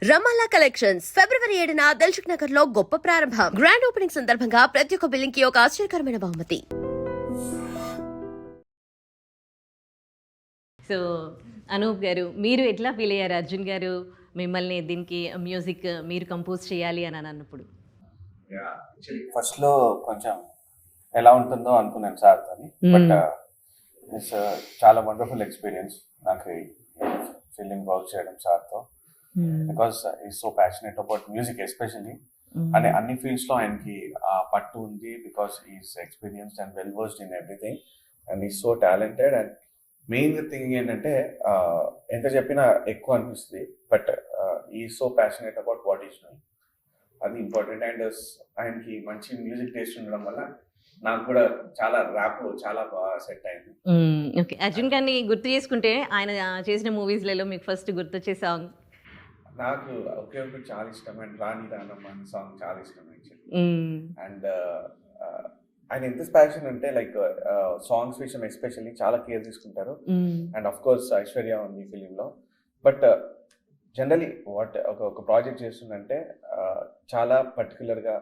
రమాలా collections ఫిబ్రవరి 7న దిల్సుఖ్ నగర్ లో గొప్ప ప్రారంభం. గ్రాండ్ ఓపెనింగ్ సందర్భంగా ప్రతి ఒక్క బిల్లింగ్ కి ఒక ఆశ్చర్యకరమైన బహుమతి. సో అనూప్ గారు, మీరు ఎట్లా ఫీల్ అయ్యారు అర్జున్ గారు మిమ్మల్ని దీనికి మ్యూజిక్ మీరు కంపోజ్ చేయాలి అని అన్నప్పుడు? ఫస్ట్ లో కొంచెం ఎలా ఉంటుందో అనుకున్నాను సార్ అని, బట్ ఇట్స్ చాలా వండర్ఫుల్ ఎక్స్పీరియన్స్ నాకు ఫిల్మ్ వర్క్ చేయడం సార్తో. Because is so passionate about music especially, అంటే అన్ని ఫీల్డ్స్ లో ఆయనకి పట్టు ఉంది. Because is experienced and well versed in everything and is so talented. And main thing ఏంటంటే ఎంత చెప్పినా ఎక్కువ అనిపిస్తుంది, but is so passionate about what is doing, అది ఇంపార్టెంట్. అండ్ ఆయనకి మంచి మ్యూజిక్ టేస్ట్ ఉండడం వల్ల నాకు కూడా చాలా ర్యాప్ చాలా బాగా సెట్ అయింది. ఓకే, అర్జున్ గారిని గుర్తు చేసుకుంటే ఆయన చేసిన మూవీస్లలో మీకు ఫస్ట్ గుర్తొచ్చే సాంగ్? నాకు ఒకే ఒకటి చాలా ఇష్టం, అండ్ రాణి రానమ్మ అనే సాంగ్ చాలా ఇష్టం యాక్చువల్లీ. అండ్ ఆయన ఎంత ప్యాషన్ అంటే లైక్ సాంగ్స్ విషయం ఎస్పెషల్లీ చాలా కేర్ తీసుకుంటారు. అండ్ ఆఫ్ కోర్స్ ఐశ్వర్య ఉంది ఈ ఫిలింలో. బట్ జనరలీ ఒక ప్రాజెక్ట్ చేస్తుందంటే చాలా పర్టికులర్గా,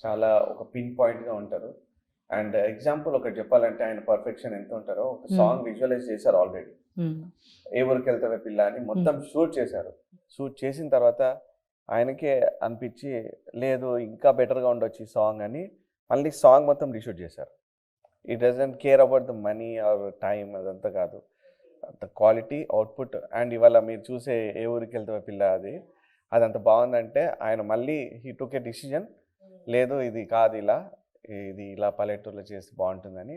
చాలా ఒక పిన్ పాయింట్గా ఉంటారు. అండ్ ఎగ్జాంపుల్ ఒకటి చెప్పాలంటే ఆయన పర్ఫెక్షన్ ఎంత ఉంటారో, ఒక సాంగ్ విజువలైజ్ చేశారు ఆల్రెడీ, ఏ ఊరికి వెళ్తావే పిల్ల అని మొత్తం షూట్ చేశారు. షూట్ చేసిన తర్వాత ఆయనకే అనిపించి లేదు ఇంకా బెటర్గా ఉండొచ్చు ఈ సాంగ్ అని మళ్ళీ సాంగ్ మొత్తం రీషూట్ చేశారు. It doesn't care about the money are time, అదంతా కాదు, ద క్వాలిటీ అవుట్పుట్. అండ్ ఇవాళ మీరు చూసే ఏ ఊరికి వెళ్తావే పిల్ల అది అంత బాగుందంటే ఆయన మళ్ళీ హీ టుక్ ఏ డిసిజన్, లేదు ఇది కాదు ఇది ఇలా పల్లెటూరులో చేస్తే బాగుంటుందని.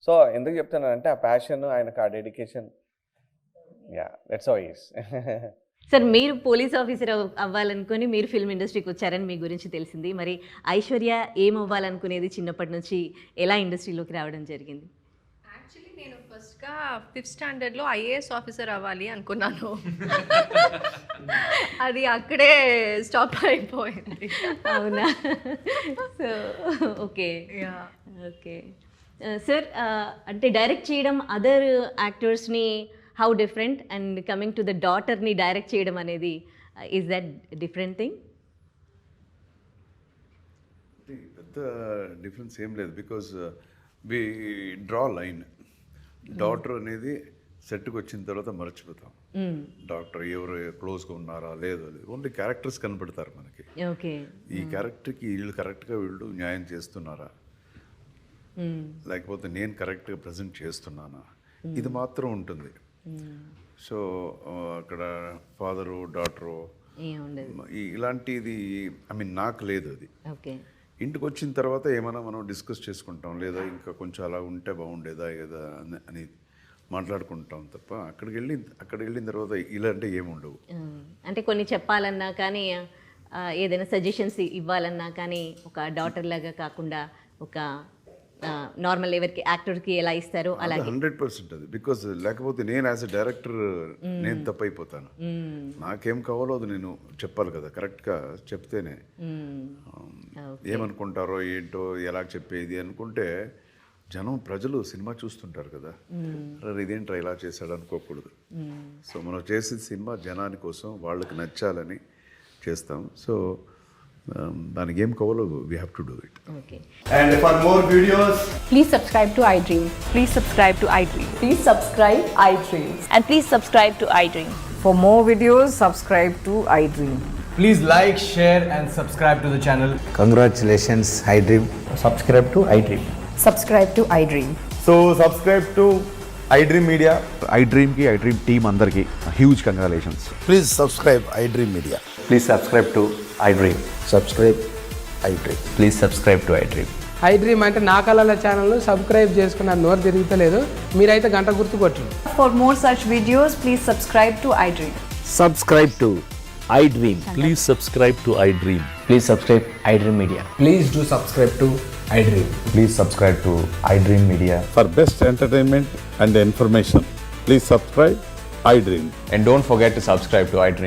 సో ఎందుకు చెప్తున్నానంటే ఆ ప్యాషన్, ఆయనకు ఆ dedication, yeah that's how he is. Sir, మీరు పోలీస్ ఆఫీసర్ అవ్వాలనుకుని మీరు ఫిల్మ్ ఇండస్ట్రీకి వచ్చారని మీ గురించి తెలిసింది. మరి ఐశ్వర్య ఏం అవ్వాలనుకునేది చిన్నప్పటి నుంచి, ఎలా ఇండస్ట్రీలోకి రావడం జరిగింది? యాక్చువల్లీ నేను ఫస్ట్గా 5th స్టాండర్డ్లో ఐఏఎస్ ఆఫీసర్ అవ్వాలి అనుకున్నాను. అది అక్కడే స్టాప్ అయిపోయింది. అవునా? సో ఓకే ఓకే సార్, అంటే డైరెక్ట్ చేయడం అదర్ యాక్టర్స్ని how different, and coming to the డాటర్ని డైరెక్ట్ చేయడం అనేది ఈజ్ దట్ డిఫరెంట్ థింగ్? పెద్ద డిఫరెన్స్ ఏం లేదు, because we draw line. Daughter అనేది సెట్కి వచ్చిన తర్వాత మర్చిపోతాం. డాక్టర్ ఎవరు క్లోజ్గా ఉన్నారా లేదు, ఓన్లీ క్యారెక్టర్స్ కనపడతారు మనకి. ఓకే, ఈ క్యారెక్టర్కి వీళ్ళు కరెక్ట్గా వీళ్ళు న్యాయం చేస్తున్నారా, లేకపోతే నేను కరెక్ట్గా ప్రజెంట్ చేస్తున్నానా, ఇది మాత్రం ఉంటుంది. సో అక్కడ ఫాదరు డాటరు ఇలాంటిది నాకు లేదు. అది ఇంటికి వచ్చిన తర్వాత ఏమైనా మనం డిస్కస్ చేసుకుంటాం, లేదా ఇంకా కొంచెం అలా ఉంటే బాగుండేదా ఏదా అని మాట్లాడుకుంటాం తప్ప అక్కడికి వెళ్ళిన తర్వాత ఇలాంటి ఏముండవు. అంటే కొన్ని చెప్పాలన్నా కానీ, ఏదైనా సజెషన్స్ ఇవ్వాలన్నా కానీ, ఒక డాటర్ లాగా కాకుండా ఒక నార్మల్ ఎవరికి యాక్టర్కి ఎలా ఇస్తారో అలా 100% అది. బికాజ్ లేకపోతే నేను యాజ్ ఎ డైరెక్టర్ నేను తప్పైపోతాను. నాకేం కావాలో అది నేను చెప్పాలి కదా, కరెక్ట్గా చెప్తేనే. ఏమనుకుంటారో ఏంటో ఎలా చెప్పేది అనుకుంటే ప్రజలు సినిమా చూస్తుంటారు కదా, ఇదేంట్రా ఇలా చేశాడు అనుకోకూడదు. సో మనం చేసే సినిమా జనాని కోసం, వాళ్ళకి నచ్చాలని చేస్తాం. సో దానికి ఏం కావాలో we have to do it. Okay. And for more videos, please subscribe to iDream. Please subscribe to iDream. Please subscribe iDream. And please subscribe to iDream. For more videos, subscribe to iDream. please like, share and subscribe to the channel. Congratulations, iDream. Subscribe to iDream. Subscribe to iDream. So subscribe to iDream Media. iDream ki iDream team andarki huge congratulations. Please subscribe iDream Media. Please subscribe to iDream. Subscribe iDream. Please subscribe to iDream. iDream అంటే నా కళల channel subscribe చేసుకున్న నోరు తిరుగుతలేదు, మీరైతే గంట గుర్తు కొట్టండి. For more such videos, please subscribe to iDream. Subscribe to iDream. Please subscribe to iDream. Please subscribe iDream Media. Please do subscribe to iDream. Please subscribe to iDream Media. For best entertainment and information, please subscribe iDream. And don't forget to subscribe to iDream.